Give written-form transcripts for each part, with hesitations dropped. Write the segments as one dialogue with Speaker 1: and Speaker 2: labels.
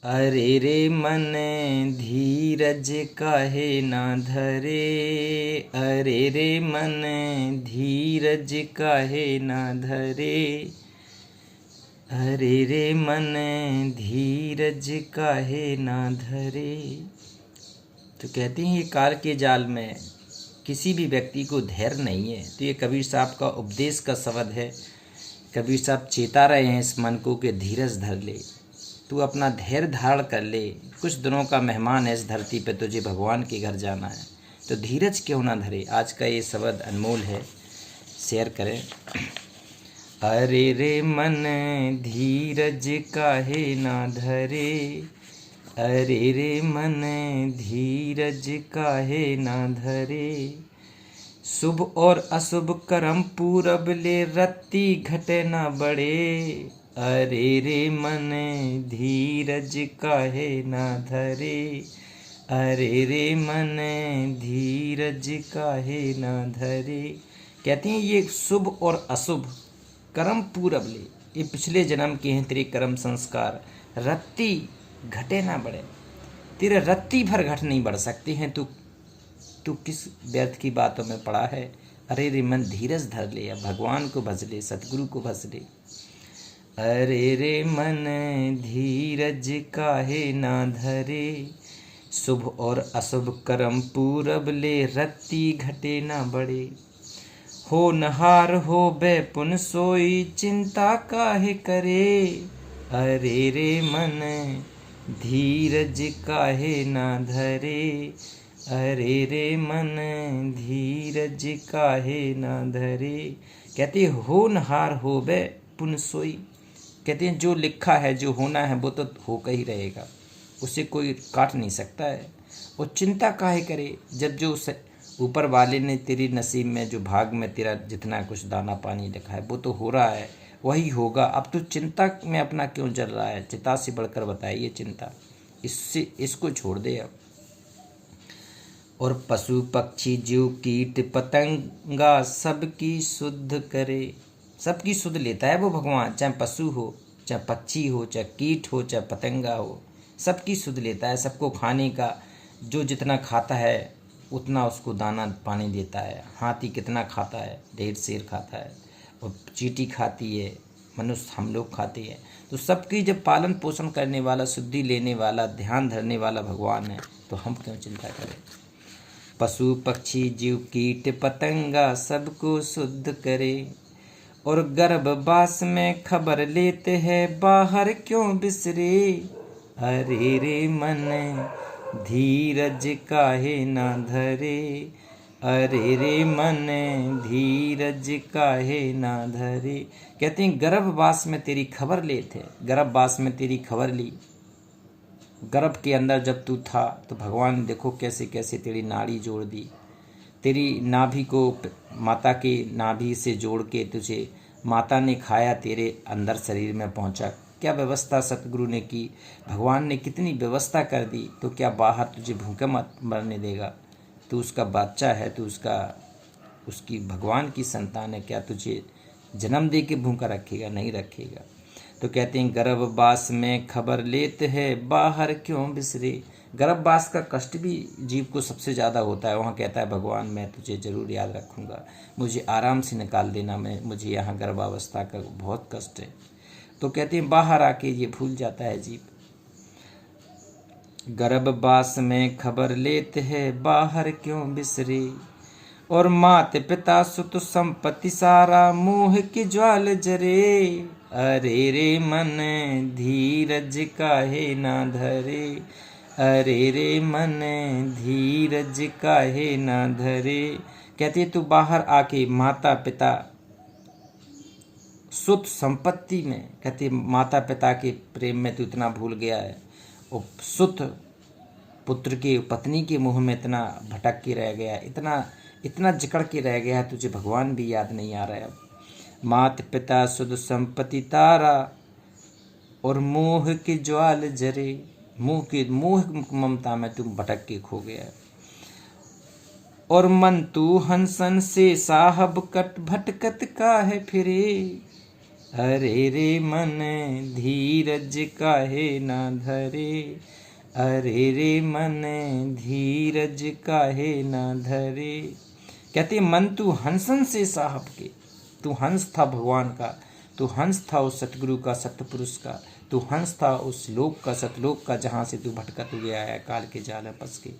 Speaker 1: अरे रे मन धीरज काहे ना धरे। अरे रे मन धीरज काहे ना धरे। अरे रे मन धीरज काहे ना धरे। तो कहते हैं ये काल के जाल में किसी भी व्यक्ति को धैर्य नहीं है। तो ये कबीर साहब का उपदेश का शब्द है। कबीर साहब चेता रहे हैं इस मन को कि धीरज धर ले, तू अपना धैर्य धारण कर ले। कुछ दिनों का मेहमान है इस धरती पे, तुझे भगवान के घर जाना है, तो धीरज क्यों ना धरे। आज का ये शब्द अनमोल है, शेयर करें। अरे रे मन धीरज काहे ना धरे। अरे रे मन धीरज काहे ना धरे। शुभ और अशुभ कर्म पूरब ले, रत्ती घटे ना बढ़े। अरे रे मन धीरज काहे ना धरे। अरे रे मन धीरज काहे ना धरे। कहते हैं ये शुभ और अशुभ कर्म पूरब ले, ये पिछले जन्म के हैं तेरे कर्म संस्कार। रत्ती घटे ना बढ़े, तेरे रत्ती भर घट नहीं बढ़ सकते हैं। तू किस व्यर्थ की बातों में पड़ा है। अरे रे मन धीरज धर ले, अब भगवान को भज ले, सतगुरु को भज ले। अरे रे मन धीरज काहे ना धरे। शुभ और अशुभ कर्म पूरब ले, रत्ती घटे ना बढ़े। हो नहार हो बे पुन सोई, चिंता काहे करे। अरे रे मन धीरज काहे ना धरे। अरे रे मन धीरज काहे ना धरे। कहते हो नहार हो बे पुन सोई। कहते हैं जो लिखा है, जो होना है, वो तो होकर ही रहेगा, उसे कोई काट नहीं सकता है। और चिंता काहे करे, जब जो ऊपर वाले ने तेरी नसीब में, जो भाग में तेरा जितना कुछ दाना पानी लिखा है वो तो हो रहा है, वही होगा। अब तू चिंता में अपना क्यों जल रहा है। चिता से बढ़कर बताइए चिंता, इसको छोड़ दे अब। और पशु पक्षी जीव कीट पतंगा सबकी शुद्ध करे। सबकी शुद्ध लेता है वो भगवान, चाहे पशु हो, चाहे पक्षी हो, चाहे कीट हो, चाहे पतंगा हो, सबकी शुद्ध लेता है। सबको खाने का, जो जितना खाता है उतना उसको दाना पानी देता है। हाथी कितना खाता है, ढेर शेर खाता है, और चींटी खाती है, मनुष्य हम लोग खाते हैं। तो सबकी जब पालन पोषण करने वाला, शुद्धि लेने वाला, ध्यान धरने वाला भगवान है, तो हम क्यों चिंता करें। पशु पक्षी जीव कीट पतंगा सबको शुद्ध करे। और गर्भवास में खबर लेते हैं, बाहर क्यों बिसरे। अरे रे मन धीरज काहे ना धरे। अरे रे मन धीरज काहे ना धरे। कहते हैं गर्भवास में तेरी खबर लेते, गर्भवास में तेरी खबर ली। गर्भ के अंदर जब तू था तो भगवान ने देखो कैसे कैसे तेरी नाड़ी जोड़ दी, तेरी नाभि को माता के नाभि से जोड़ के तुझे माता ने खाया, तेरे अंदर शरीर में पहुंचा। क्या व्यवस्था सतगुरु ने की, भगवान ने कितनी व्यवस्था कर दी। तो क्या बाहर तुझे भूखे मत मरने देगा। तू उसका बच्चा है, तू उसकी भगवान की संतान है, क्या तुझे जन्म दे के भूखा रखेगा, नहीं रखेगा। तो कहते हैं गर्भवास में खबर लेते हैं, बाहर क्यों बिसरे। गर्भवास का कष्ट भी जीव को सबसे ज़्यादा होता है। वहाँ कहता है भगवान मैं तुझे ज़रूर याद रखूँगा, मुझे आराम से निकाल देना, मुझे यहाँ गर्भावस्था का बहुत कष्ट है। तो कहते हैं बाहर आके ये भूल जाता है जीव। गर्भवास में खबर लेते हैं, बाहर क्यों बिसरे। और मात पिता सुत संपत्ति सारा, मोह की ज्वाल जरे। अरे रे मन धीरज काहे ना धरे। अरे रे मन धीरज काहे ना धरे। कहते तू बाहर आके माता पिता सुत संपत्ति में, कहते माता पिता के प्रेम में तू इतना भूल गया है, और सुत पुत्र के पत्नी के मुँह में इतना भटक के रह गया, इतना जकड़ के रह गया, तुझे भगवान भी याद नहीं आ रहा है। मात पिता सुध संपत्ति तारा, और मोह के ज्वाल जरे। मोह ममता में तुम भटक के खो गया। और मन तू हंसन से साहब कट भटकत का है फिरे। अरे रे मन धीरज काहे ना धरे, अरे रे मन धीरज काहे ना धरे। कहते मन तू हंसन से साहब के, तू हंस था भगवान का, तू हंस था उस सतगुरु का, सतपुरुष का, तू हंस था उस लोक का, सतलोक का, जहाँ से तू भटकत गया है काल के जाल में फंस के।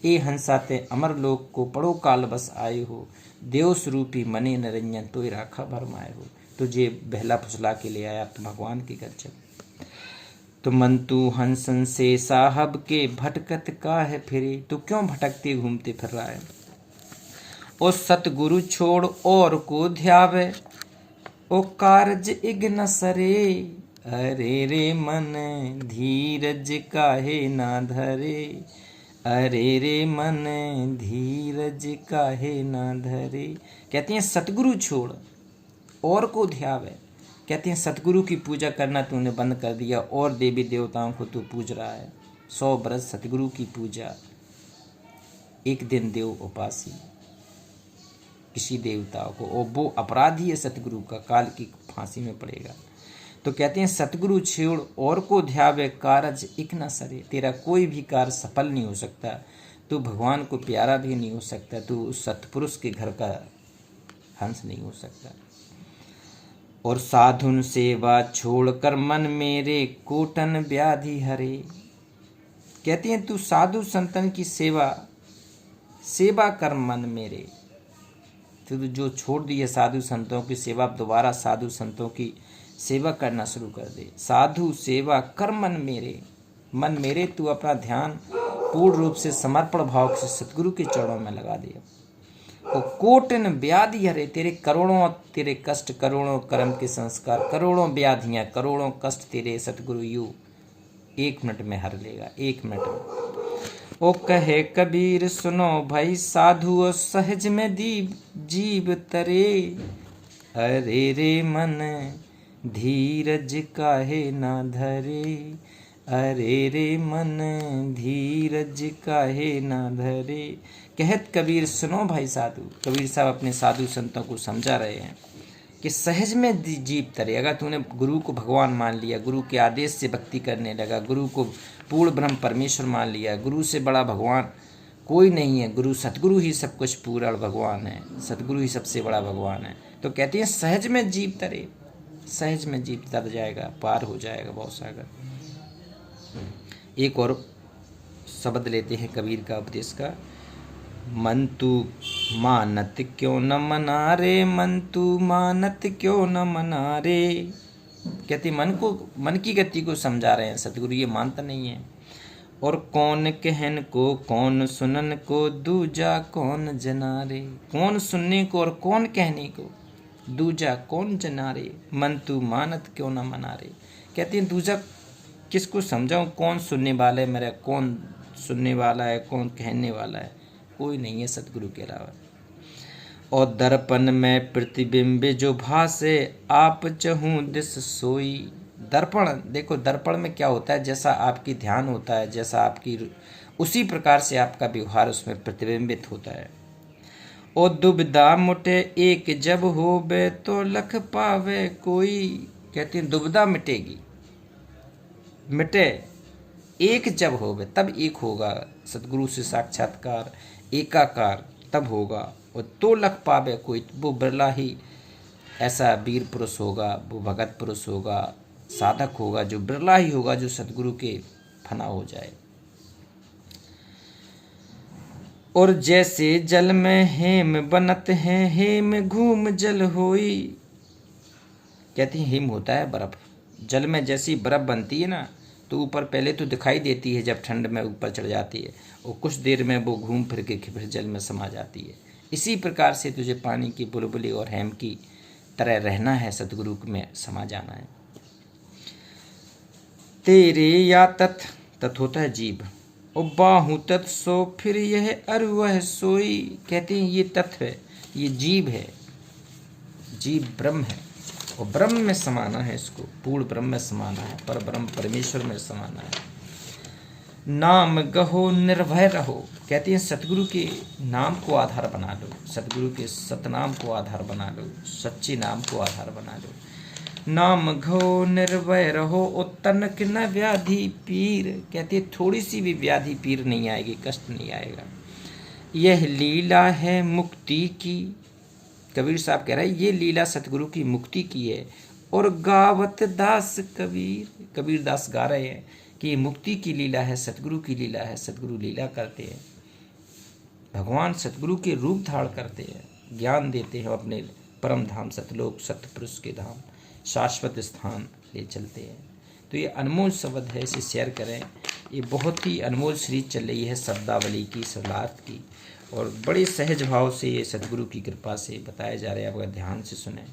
Speaker 1: ए हंसाते अमर लोक को पड़ो काल बस आए हो, देव स्वरूपी मने निरंजन तो राखा भरमाए हो। तुझे बहला फुसला के ले आया तो भगवान के घर चल। तो मन तू हंसन से साहब के, भटकत का है फिरे, तू क्यों भटकते घूमते फिर रहा है। ओ सतगुरु छोड़ और को ध्यावे, ओ कारज इग न सरे, अरे रे मन धीरज काहे ना धरे, अरे रे मन धीरज काहे ना धरे। कहते हैं सतगुरु छोड़ और को ध्यावे, कहते हैं सतगुरु की पूजा करना तूने बंद कर दिया और देवी देवताओं को तू पूज रहा है। 100 बरस सतगुरु की पूजा, एक दिन देव उपासी किसी देवता को, और वो अपराधी है सतगुरु का, काल की फांसी में पड़ेगा। तो कहते हैं सतगुरु छोड़ और को ध्यावे, कारज इक न सरे, तेरा कोई भी कार्य सफल नहीं हो सकता, तू भगवान को प्यारा भी नहीं हो सकता, तू उस सतपुरुष के घर का हंस नहीं हो सकता। और साधुन सेवा छोड़कर मन मेरे, कोटन व्याधि हरे। कहते हैं तू साधु संतन की सेवा कर मन मेरे, तो जो छोड़ दी है साधु संतों की सेवा, दोबारा साधु संतों की सेवा करना शुरू कर दे। साधु सेवा कर मन मेरे तू अपना ध्यान पूर्ण रूप से समर्पण भाव से सतगुरु के चरणों में लगा दे। और कोटन व्याधि हरे, तेरे कष्ट, करोड़ों कर्म के संस्कार, करोड़ों व्याधियां, करोड़ों कष्ट तेरे सतगुरु यू 1 मिनट में हर लेगा, 1 मिनट में। ओ कहे कबीर सुनो भाई साधु, और सहज में जीव तरे, अरे रे मन धीरज काहे ना धरे, अरे रे मन धीरज काहे ना धरे। कहत कबीर सुनो भाई साधु, कबीर साहब अपने साधु संतों को समझा रहे हैं कि सहज में जीव तरे। अगर तूने गुरु को भगवान मान लिया, गुरु के आदेश से भक्ति करने लगा, गुरु को पूर्ण ब्रह्म परमेश्वर मान लिया, गुरु से बड़ा भगवान कोई नहीं है, गुरु सतगुरु ही सब कुछ पूर्ण भगवान है, सतगुरु ही सबसे बड़ा भगवान है। तो कहते हैं सहज में जीव तरे, सहज में जीव तर जाएगा, पार हो जाएगा भव सागर। एक और शब्द लेते हैं कबीर का उपदेश का, मन तू मानत क्यों न मना रे, मन तू मानत क्यों न मना रे। कहते मन की गति को समझा रहे हैं सतगुरु, ये मानता नहीं है। और कौन कहन को कौन सुनन को, दूजा कौन जना रे। कौन सुनने को और कौन कहने को, दूजा कौन जना रे। मन तू मानत क्यों न मना रे। कहते हैं दूजा किसको समझाऊं, कौन सुनने वाला है मेरा, कौन सुनने वाला है, कौन कहने वाला है, कोई नहीं है सतगुरु के अलावा। और दर्पण में प्रतिबिंब जो भासे, आप चहूँ दिस सोई। दर्पण, देखो दर्पण में क्या होता है, जैसा आपकी ध्यान होता है, जैसा आपकी, उसी प्रकार से आपका व्यवहार उसमें प्रतिबिंबित होता है। ओ दुविधा मुटे एक जब होबे, तो लख पावे कोई। कहते हैं दुविधा मिटेगी, मिटे एक जब होवे, तब एक होगा, सतगुरु से साक्षात्कार एकाकार तब होगा। और तो लख पावे कोई, वो बिरला ही ऐसा वीर पुरुष होगा, वो भगत पुरुष होगा, साधक होगा, जो बिरला ही होगा जो सतगुरु के फना हो जाए। और जैसे जल में हेम बनत है, हेम घूम जल होई। कहती है हिम होता है बर्फ, जल में जैसी बर्फ बनती है ना, तो ऊपर पहले तो दिखाई देती है जब ठंड में ऊपर चढ़ जाती है, और कुछ देर में वो घूम फिर के फिर जल में समा जाती है। इसी प्रकार से तुझे पानी की बुलबुली और हेम की तरह रहना है, सतगुरु में समा जाना है। तेरे या तत् होता है जीव, और बाहु तत् सो फिर यह अरु वह सोई। कहते हैं ये तत्व है, ये जीव है, जीव ब्रह्म है, और ब्रह्म में समाना है, इसको पूर्ण ब्रह्म में समाना है, पर ब्रह्म परमेश्वर में समाना है। नाम गहो निर्भय रहो। कहते हैं सतगुरु के नाम को आधार बना लो, सतगुरु के सतनाम को आधार बना लो, सच्चे नाम को आधार बना लो। नाम घो निर्भय रहो, ओ तनक न व्याधि पीर। कहते हैं थोड़ी सी भी व्याधि पीर नहीं आएगी, कष्ट नहीं आएगा। यह लीला है मुक्ति की, कबीर साहब कह रहे हैं ये लीला सतगुरु की मुक्ति की है। और गावत दास कबीर, कबीर दास गा रहे हैं कि ये मुक्ति की लीला है, सतगुरु की लीला है। सतगुरु लीला करते हैं, भगवान सतगुरु के रूप धारण करते हैं, ज्ञान देते हैं, अपने परम धाम सतलोक सतपुरुष के धाम शाश्वत स्थान ले चलते हैं। तो ये अनमोल शब्द है, इसे शेयर करें। ये बहुत ही अनमोल सीरीज चल रही है शब्दावली की, शब्दार्थ की, और बड़े सहज भाव से ये सतगुरु की कृपा से बताया जा रहा है। आप अगर ध्यान से सुने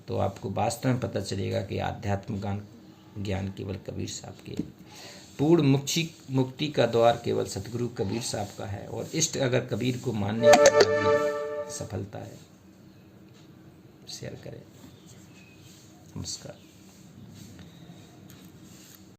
Speaker 1: तो आपको वास्तव में पता चलेगा कि आध्यात्म ज्ञान केवल कबीर साहब के, पूर्ण मुक्ति का द्वार केवल सतगुरु कबीर साहब का है। और इष्ट अगर कबीर को मानने के बाद भी सफलता है। शेयर करें। नमस्कार।